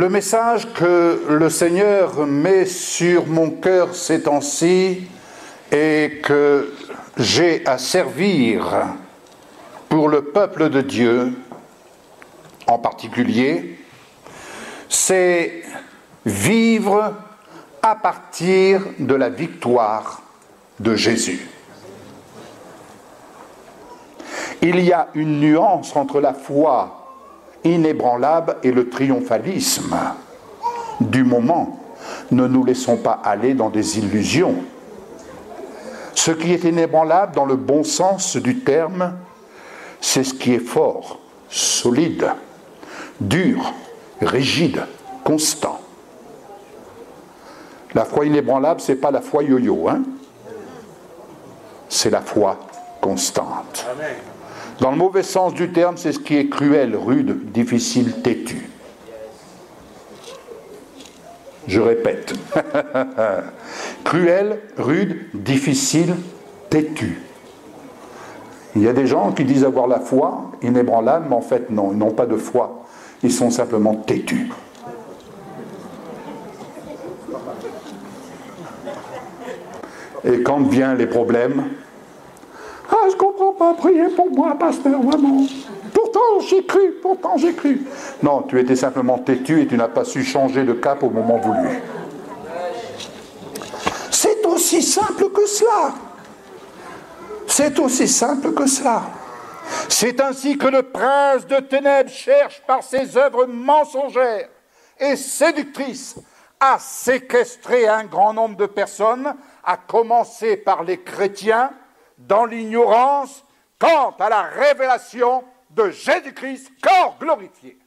Le message que le Seigneur met sur mon cœur ces temps-ci et que j'ai à servir pour le peuple de Dieu en particulier, c'est vivre à partir de la victoire de Jésus. Il y a une nuance entre la foi inébranlable et le triomphalisme du moment. Ne nous laissons pas aller dans des illusions. Ce qui est inébranlable dans le bon sens du terme, c'est ce qui est fort, solide, dur, rigide, constant. La foi inébranlable, ce n'est pas la foi yo-yo, hein? C'est la foi constante. Amen. Dans le mauvais sens du terme, c'est ce qui est cruel, rude, difficile, têtu. Je répète. Cruel, rude, difficile, têtu. Il y a des gens qui disent avoir la foi inébranlable, mais en fait non, ils n'ont pas de foi. Ils sont simplement têtus. Et quand viennent les problèmes, « Ah, je ne comprends pas, priez pour moi, pasteur, vraiment. Pourtant, j'ai cru. » Non, tu étais simplement têtu et tu n'as pas su changer de cap au moment voulu. C'est aussi simple que cela. C'est aussi simple que cela. C'est ainsi que le prince de ténèbres cherche par ses œuvres mensongères et séductrices à séquestrer un grand nombre de personnes, à commencer par les chrétiens, dans l'ignorance quant à la révélation de Jésus-Christ, corps glorifié.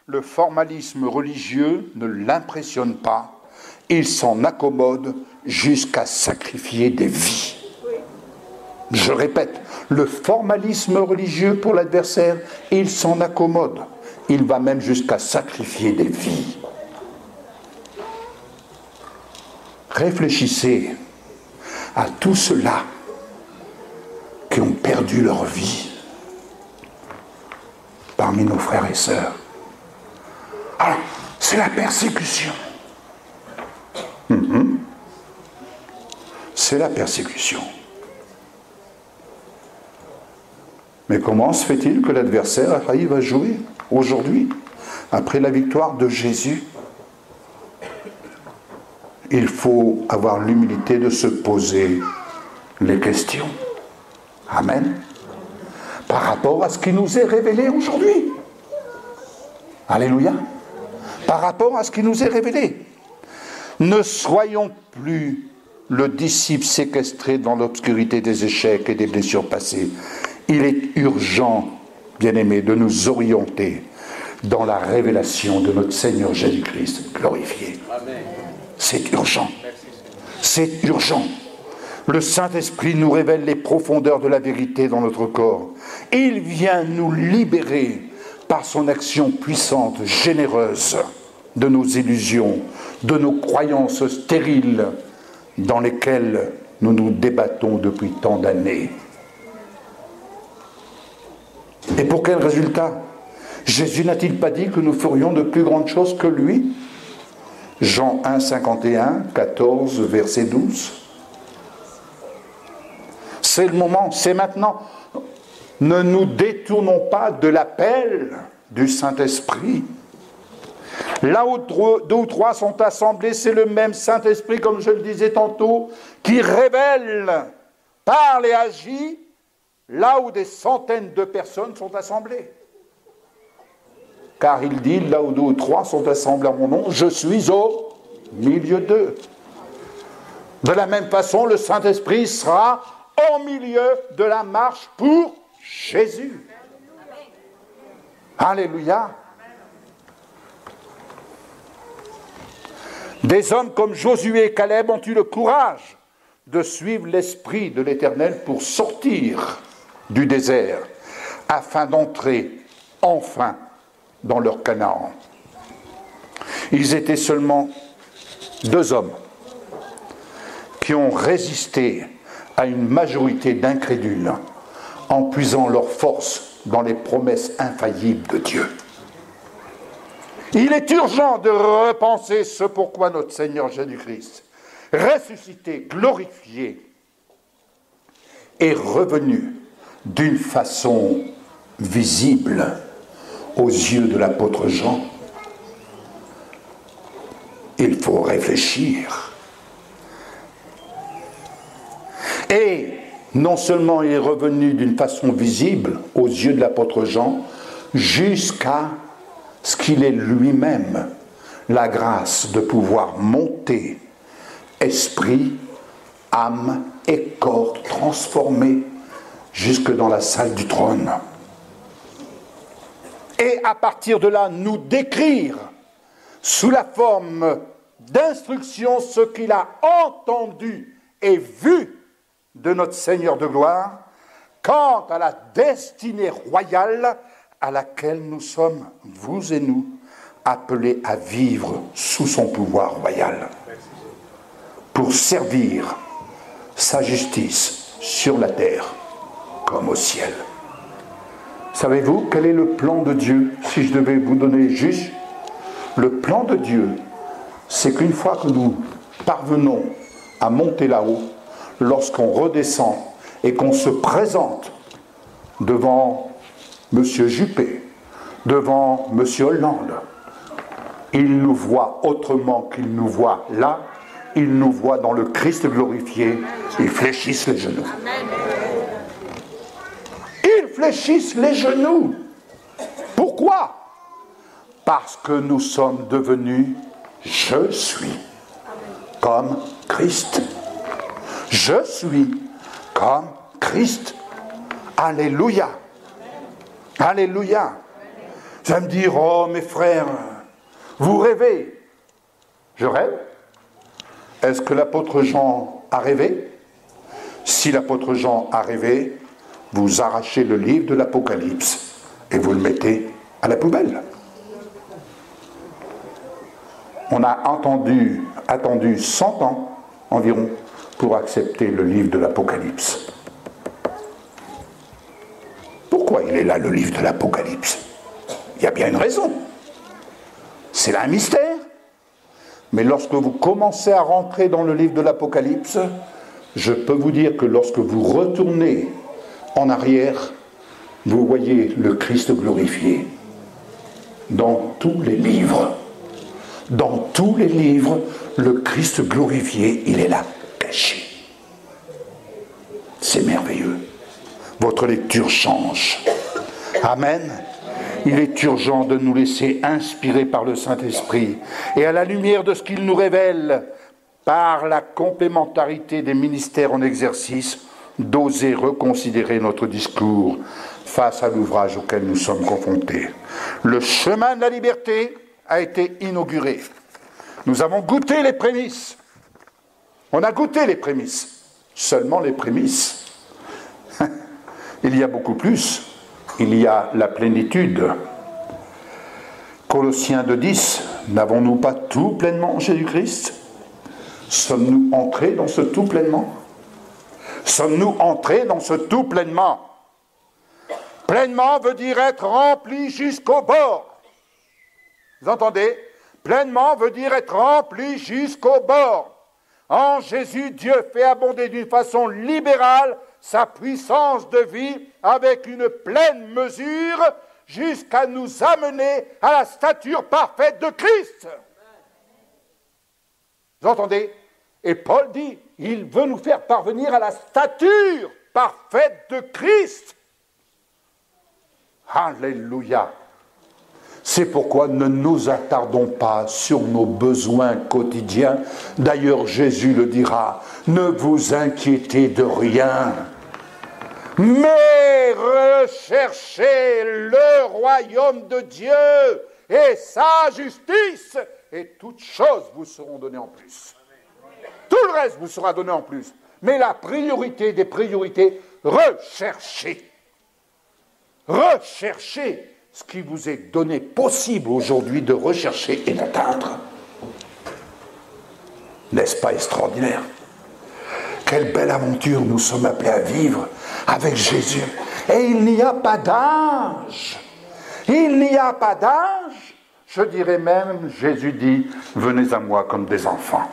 Le formalisme religieux ne l'impressionne pas, il s'en accommode jusqu'à sacrifier des vies. Je répète, le formalisme religieux pour l'adversaire, il s'en accommode, il va même jusqu'à sacrifier des vies. Réfléchissez à tous ceux-là qui ont perdu leur vie parmi nos frères et sœurs. Alors, c'est la persécution. C'est la persécution. Mais comment se fait-il que l'adversaire arrive à jouer aujourd'hui, après la victoire de Jésus? Il faut avoir l'humilité de se poser les questions. Amen. Par rapport à ce qui nous est révélé aujourd'hui. Alléluia. Par rapport à ce qui nous est révélé. Ne soyons plus le disciple séquestré dans l'obscurité des échecs et des blessures passées. Il est urgent, bien-aimés, de nous orienter dans la révélation de notre Seigneur Jésus-Christ glorifié. Amen. C'est urgent. C'est urgent. Le Saint-Esprit nous révèle les profondeurs de la vérité dans notre corps. Il vient nous libérer par son action puissante, généreuse, de nos illusions, de nos croyances stériles dans lesquelles nous nous débattons depuis tant d'années. Et pour quel résultat? Jésus n'a-t-il pas dit que nous ferions de plus grandes choses que lui? Jean 1, 51, 14, verset 12. C'est le moment, c'est maintenant. Ne nous détournons pas de l'appel du Saint-Esprit. Là où deux ou trois sont assemblés, c'est le même Saint-Esprit, comme je le disais tantôt, qui révèle, parle et agit là où des centaines de personnes sont assemblées. Car il dit, là où deux ou trois sont assemblés à mon nom, je suis au milieu d'eux. De la même façon, le Saint-Esprit sera au milieu de la marche pour Jésus. Alléluia. Des hommes comme Josué et Caleb ont eu le courage de suivre l'Esprit de l'Éternel pour sortir du désert, afin d'entrer enfin dans leur Canaan. Ils étaient seulement 2 hommes qui ont résisté à une majorité d'incrédules en puisant leur force dans les promesses infaillibles de Dieu. Il est urgent de repenser ce pourquoi notre Seigneur Jésus-Christ, ressuscité, glorifié, est revenu d'une façon visible aux yeux de l'apôtre Jean. Il faut réfléchir. Et non seulement il est revenu d'une façon visible aux yeux de l'apôtre Jean, jusqu'à ce qu'il ait lui-même la grâce de pouvoir monter esprit, âme et corps transformés jusque dans la salle du trône. Et à partir de là, nous décrire sous la forme d'instruction ce qu'il a entendu et vu de notre Seigneur de gloire quant à la destinée royale à laquelle nous sommes, vous et nous, appelés à vivre sous son pouvoir royal pour servir sa justice sur la terre comme au ciel. Savez-vous quel est le plan de Dieu? Si je devais vous donner juste le plan de Dieu, c'est qu'une fois que nous parvenons à monter là-haut, lorsqu'on redescend et qu'on se présente devant M. Juppé, devant M. Hollande, il nous voit autrement qu'il nous voit là, il nous voit dans le Christ glorifié, ils fléchissent les genoux. Ils fléchissent les genoux. Pourquoi? Parce que nous sommes devenus « je suis » comme Christ. Je suis comme Christ. Alléluia. Alléluia. Vous allez me dire, oh mes frères, vous rêvez. Je rêve. Est-ce que l'apôtre Jean a rêvé? Si l'apôtre Jean a rêvé, vous arrachez le livre de l'Apocalypse et vous le mettez à la poubelle. On a attendu 100 ans environ pour accepter le livre de l'Apocalypse. Pourquoi il est là, le livre de l'Apocalypse? Il y a bien une raison. C'est là un mystère. Mais lorsque vous commencez à rentrer dans le livre de l'Apocalypse, je peux vous dire que lorsque vous retournez en arrière, vous voyez le Christ glorifié dans tous les livres. Dans tous les livres, le Christ glorifié, il est là, caché. C'est merveilleux. Votre lecture change. Amen. Il est urgent de nous laisser inspirer par le Saint-Esprit et à la lumière de ce qu'il nous révèle, par la complémentarité des ministères en exercice, d'oser reconsidérer notre discours face à l'ouvrage auquel nous sommes confrontés. Le chemin de la liberté a été inauguré. Nous avons goûté les prémices. On a goûté les prémices. Seulement les prémices. Il y a beaucoup plus. Il y a la plénitude. Colossiens 2:10, n'avons-nous pas tout pleinement en Jésus-Christ? Sommes-nous entrés dans ce tout pleinement? Sommes-nous entrés dans ce tout pleinement? Pleinement veut dire être rempli jusqu'au bord. Vous entendez? Pleinement veut dire être rempli jusqu'au bord. En Jésus, Dieu fait abonder d'une façon libérale sa puissance de vie avec une pleine mesure jusqu'à nous amener à la stature parfaite de Christ. Vous entendez? Et Paul dit, il veut nous faire parvenir à la stature parfaite de Christ. Alléluia. C'est pourquoi ne nous attardons pas sur nos besoins quotidiens. D'ailleurs, Jésus le dira, ne vous inquiétez de rien, mais recherchez le royaume de Dieu et sa justice, et toutes choses vous seront données en plus. Tout le reste vous sera donné en plus. Mais la priorité des priorités, recherchez. Recherchez ce qui vous est donné possible aujourd'hui de rechercher et d'atteindre. N'est-ce pas extraordinaire? Quelle belle aventure nous sommes appelés à vivre avec Jésus. Et il n'y a pas d'âge. Il n'y a pas d'âge. Je dirais même, Jésus dit, venez à moi comme des enfants.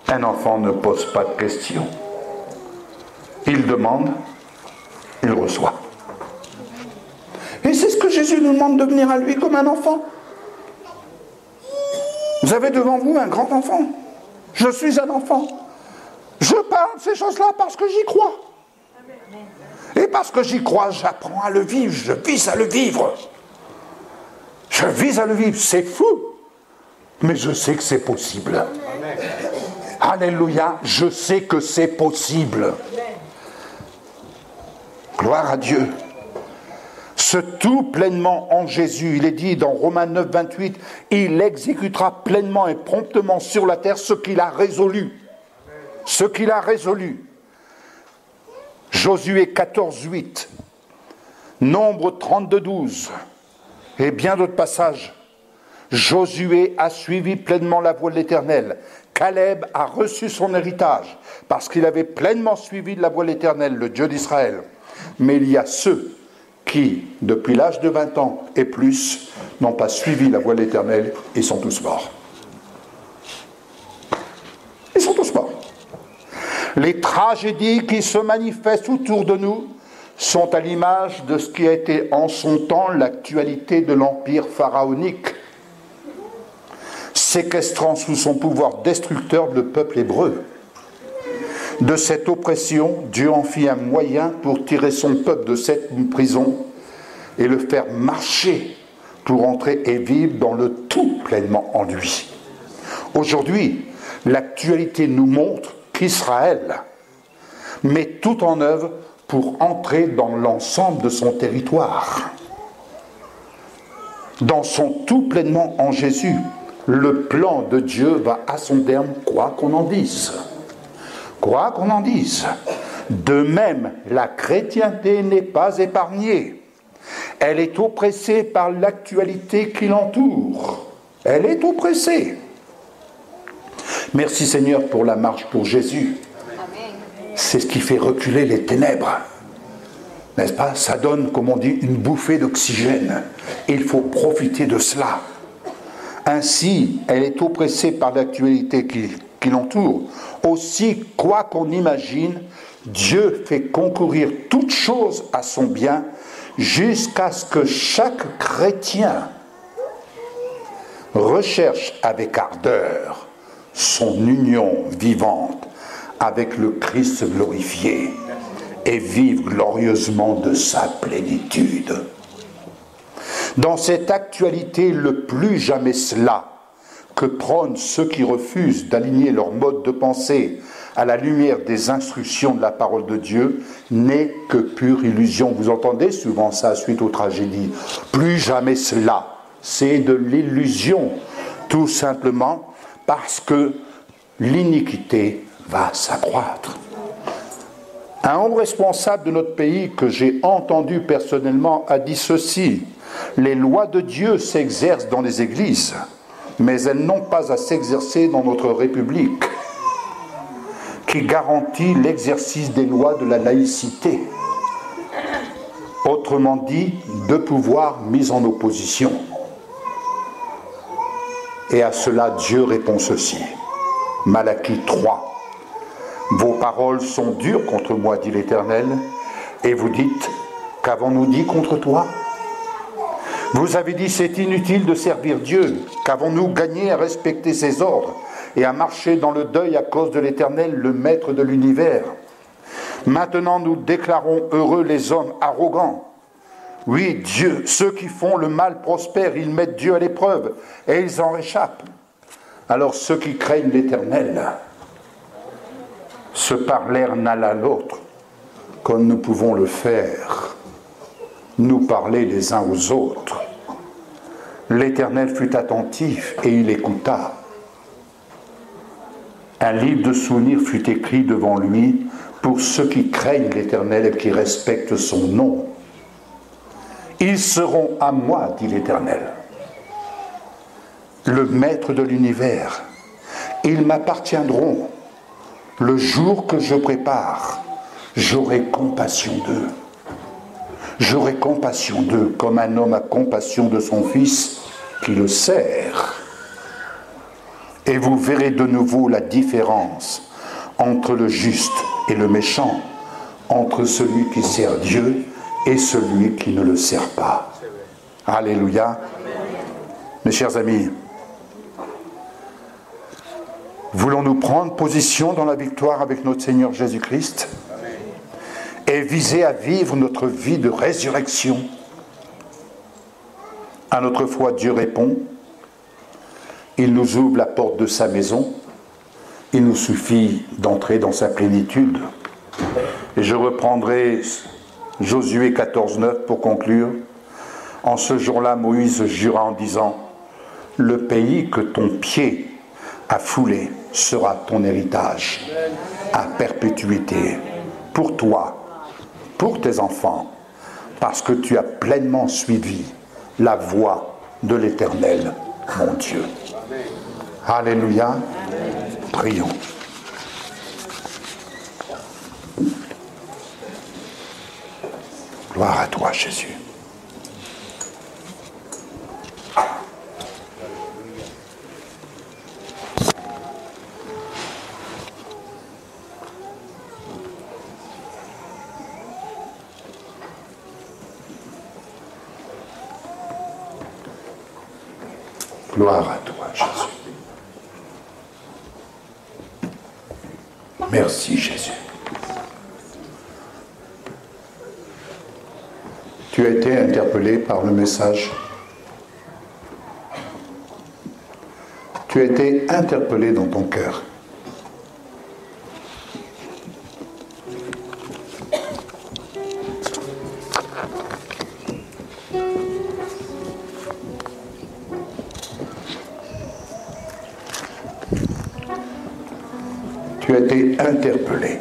Un enfant ne pose pas de questions. Il demande, il reçoit. Et c'est ce que Jésus nous demande de venir à lui comme un enfant. Vous avez devant vous un grand enfant. Je suis un enfant. Je parle de ces choses-là parce que j'y crois. Et parce que j'y crois, j'apprends à le vivre. Je vise à le vivre. Je vise à le vivre. C'est fou. Mais je sais que c'est possible. Alléluia. Je sais que c'est possible. Gloire à Dieu. Ce tout pleinement en Jésus, il est dit dans Romains 9, 28, il exécutera pleinement et promptement sur la terre ce qu'il a résolu. Ce qu'il a résolu. Josué 14, 8, Nombre 32, 12, et bien d'autres passages. Josué a suivi pleinement la voie de l'Éternel. Caleb a reçu son héritage parce qu'il avait pleinement suivi la voie de l'Éternel, le Dieu d'Israël. Mais il y a ceux qui, depuis l'âge de 20 ans et plus, n'ont pas suivi la voie de l'Éternel et sont tous morts. Ils sont tous morts. Les tragédies qui se manifestent autour de nous sont à l'image de ce qui a été en son temps l'actualité de l'empire pharaonique, séquestrant sous son pouvoir destructeur le peuple hébreu. De cette oppression, Dieu en fit un moyen pour tirer son peuple de cette prison et le faire marcher pour entrer et vivre dans le tout pleinement en lui. Aujourd'hui, l'actualité nous montre qu'Israël met tout en œuvre pour entrer dans l'ensemble de son territoire. Dans son tout pleinement en Jésus, le plan de Dieu va à son terme, quoi qu'on en dise. Quoi qu'on en dise. De même, la chrétienté n'est pas épargnée. Elle est oppressée par l'actualité qui l'entoure. Elle est oppressée. Merci Seigneur pour la marche pour Jésus. C'est ce qui fait reculer les ténèbres. N'est-ce pas? Ça donne, comme on dit, une bouffée d'oxygène. Et il faut profiter de cela. Ainsi, elle est oppressée par l'actualité qui l'entoure. Aussi, quoi qu'on imagine, Dieu fait concourir toutes choses à son bien jusqu'à ce que chaque chrétien recherche avec ardeur son union vivante avec le Christ glorifié et vive glorieusement de sa plénitude. Dans cette actualité, le plus jamais cela que prônent ceux qui refusent d'aligner leur mode de pensée à la lumière des instructions de la parole de Dieu n'est que pure illusion. Vous entendez souvent ça suite aux tragédies. Plus jamais cela. C'est de l'illusion, tout simplement parce que l'iniquité va s'accroître. Un haut responsable de notre pays que j'ai entendu personnellement a dit ceci: les lois de Dieu s'exercent dans les églises, mais elles n'ont pas à s'exercer dans notre République, qui garantit l'exercice des lois de la laïcité. Autrement dit, deux pouvoirs mis en opposition. Et à cela, Dieu répond ceci. Malachie 3. Vos paroles sont dures contre moi, dit l'Éternel, et vous dites, qu'avons-nous dit contre toi? Vous avez dit, c'est inutile de servir Dieu, qu'avons-nous gagné à respecter ses ordres et à marcher dans le deuil à cause de l'Éternel, le Maître de l'univers? Maintenant, nous déclarons heureux les hommes arrogants. Oui, Dieu, ceux qui font le mal prospèrent, ils mettent Dieu à l'épreuve et ils en réchappent. Alors ceux qui craignent l'Éternel se parlèrent l'un à l'autre, comme nous pouvons le faire, nous parler les uns aux autres. L'Éternel fut attentif et il écouta. Un livre de souvenirs fut écrit devant lui pour ceux qui craignent l'Éternel et qui respectent son nom. Ils seront à moi, dit l'Éternel, le Maître de l'univers. Ils m'appartiendront. Le jour que je prépare, j'aurai compassion d'eux. J'aurai compassion d'eux comme un homme a compassion de son fils qui le sert. Et vous verrez de nouveau la différence entre le juste et le méchant, entre celui qui sert Dieu et celui qui ne le sert pas. Alléluia. Mes chers amis, voulons-nous prendre position dans la victoire avec notre Seigneur Jésus-Christ et viser à vivre notre vie de résurrection? À notre foi, Dieu répond. Il nous ouvre la porte de sa maison. Il nous suffit d'entrer dans sa plénitude. Et je reprendrai Josué 14,9 pour conclure. En ce jour-là, Moïse jura en disant « Le pays que ton pied a foulé sera ton héritage à perpétuité pour toi, pour tes enfants, parce que tu as pleinement suivi la voie de l'Éternel, mon Dieu. » Alléluia. Prions. Gloire à toi, Jésus. Gloire à toi, Jésus. Merci, Jésus. Tu as été interpellé par le message. Tu as été interpellé dans ton cœur. Tu as été interpellé.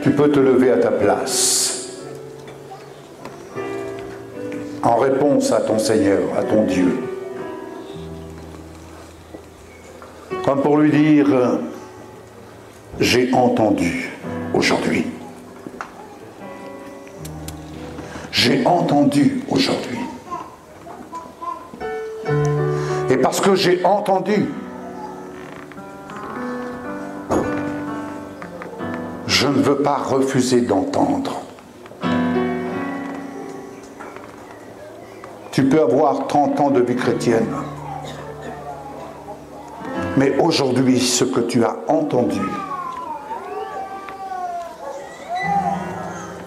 Tu peux te lever à ta place en réponse à ton Seigneur, à ton Dieu. Comme pour lui dire, j'ai entendu aujourd'hui. J'ai entendu aujourd'hui. Et parce que j'ai entendu, je ne veux pas refuser d'entendre. Tu peux avoir 30 ans de vie chrétienne, mais aujourd'hui, ce que tu as entendu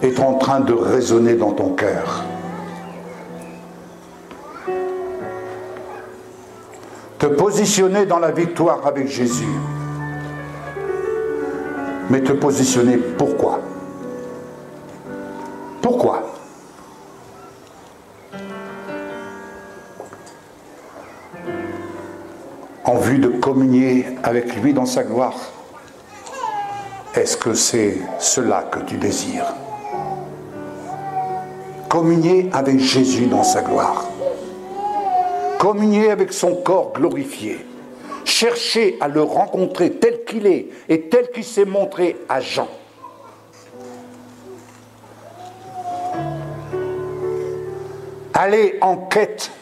est en train de résonner dans ton cœur. Te positionner dans la victoire avec Jésus. Mais te positionner pourquoi? Pourquoi? En vue de communier avec lui dans sa gloire. Est-ce que c'est cela que tu désires? Communier avec Jésus dans sa gloire. Communier avec son corps glorifié. Chercher à le rencontrer tel qu'il est et tel qu'il s'est montré à Jean. Aller en quête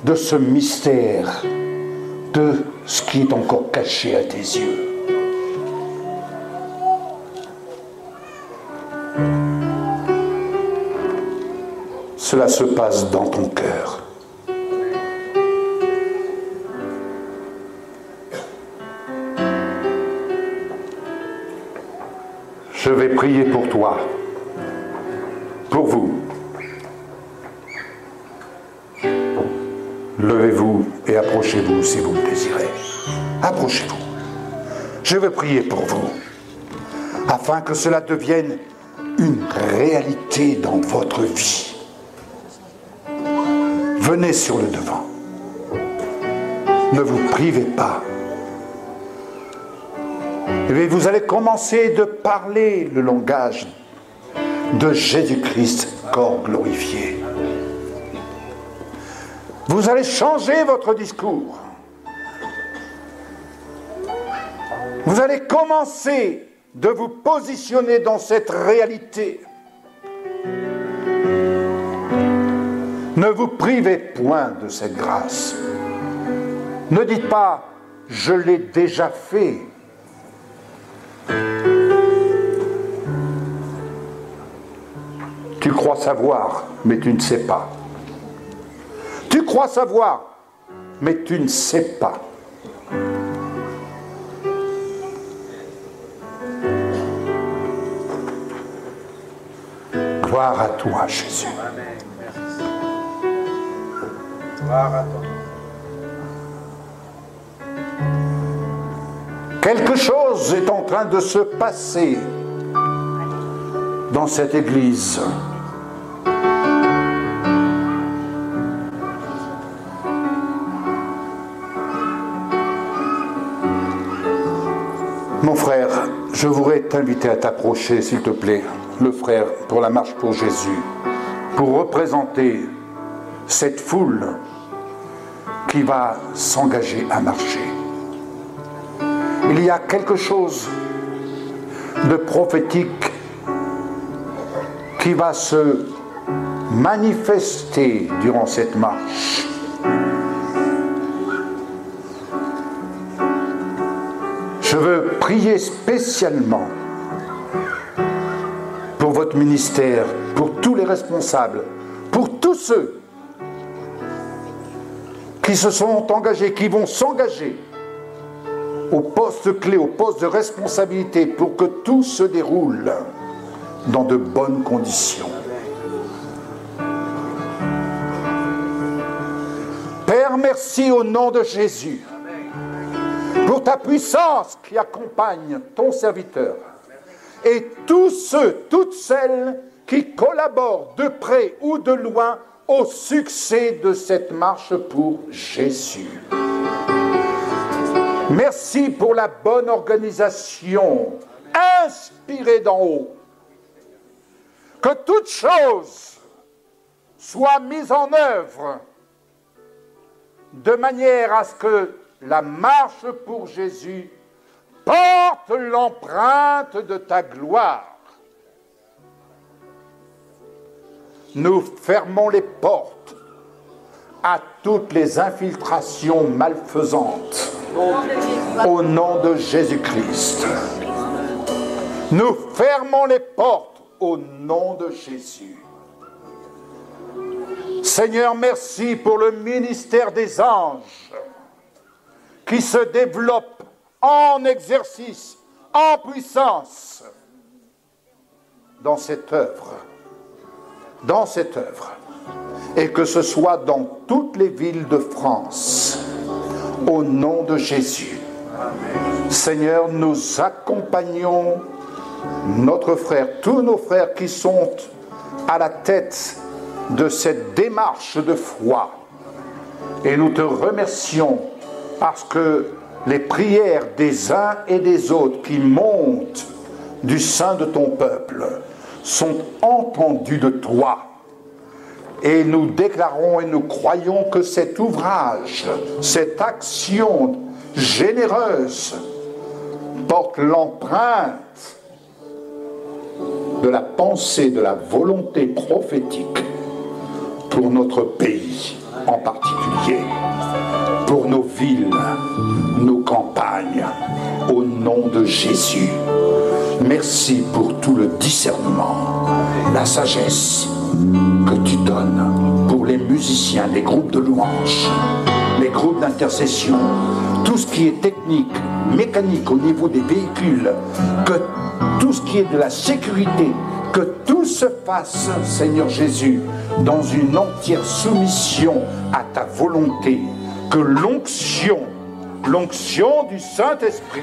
de ce mystère, de ce qui est encore caché à tes yeux. Cela se passe dans ton cœur. Je vais prier pour toi, pour vous. Levez-vous et approchez-vous si vous le désirez. Approchez-vous. Je vais prier pour vous, afin que cela devienne une réalité dans votre vie. Venez sur le devant. Ne vous privez pas. Et vous allez commencer de parler le langage de Jésus-Christ, corps glorifié. Vous allez changer votre discours. Vous allez commencer de vous positionner dans cette réalité. Ne vous privez point de cette grâce. Ne dites pas « je l'ai déjà fait ». Tu crois savoir, mais tu ne sais pas. Tu crois savoir, mais tu ne sais pas. Gloire à toi, Jésus. Amen. Merci. Gloire à toi. Quelque chose est en train de se passer dans cette église. Mon frère, je voudrais t'inviter à t'approcher, s'il te plaît, le frère, pour la marche pour Jésus, pour représenter cette foule qui va s'engager à marcher. Il y a quelque chose de prophétique qui va se manifester durant cette marche. Je veux prier spécialement pour votre ministère, pour tous les responsables, pour tous ceux qui se sont engagés, qui vont s'engager au poste clé, au poste de responsabilité, pour que tout se déroule dans de bonnes conditions. Père, merci au nom de Jésus pour ta puissance qui accompagne ton serviteur et tous ceux, toutes celles qui collaborent de près ou de loin au succès de cette marche pour Jésus. Merci pour la bonne organisation inspirée d'en haut. Que toute chose soit mise en œuvre de manière à ce que la marche pour Jésus porte l'empreinte de ta gloire. Nous fermons les portes à toutes les infiltrations malfaisantes au nom de Jésus-Christ. Nous fermons les portes au nom de Jésus. Seigneur, merci pour le ministère des anges qui se développe en exercice, en puissance dans cette œuvre. Et que ce soit dans toutes les villes de France, au nom de Jésus. Amen. Seigneur, nous accompagnons notre frère, tous nos frères qui sont à la tête de cette démarche de foi. Et nous te remercions parce que les prières des uns et des autres qui montent du sein de ton peuple sont entendues de toi. Et nous déclarons et nous croyons que cet ouvrage, cette action généreuse porte l'empreinte de la pensée, de la volonté prophétique pour notre pays en particulier, pour nos villes, nos campagnes, au nom de Jésus. Merci pour tout le discernement, la sagesse que tu donnes pour les musiciens, les groupes de louanges, les groupes d'intercession, tout ce qui est technique, mécanique au niveau des véhicules, que tout ce qui est de la sécurité, que tout se fasse, Seigneur Jésus, dans une entière soumission à ta volonté, que l'onction du Saint-Esprit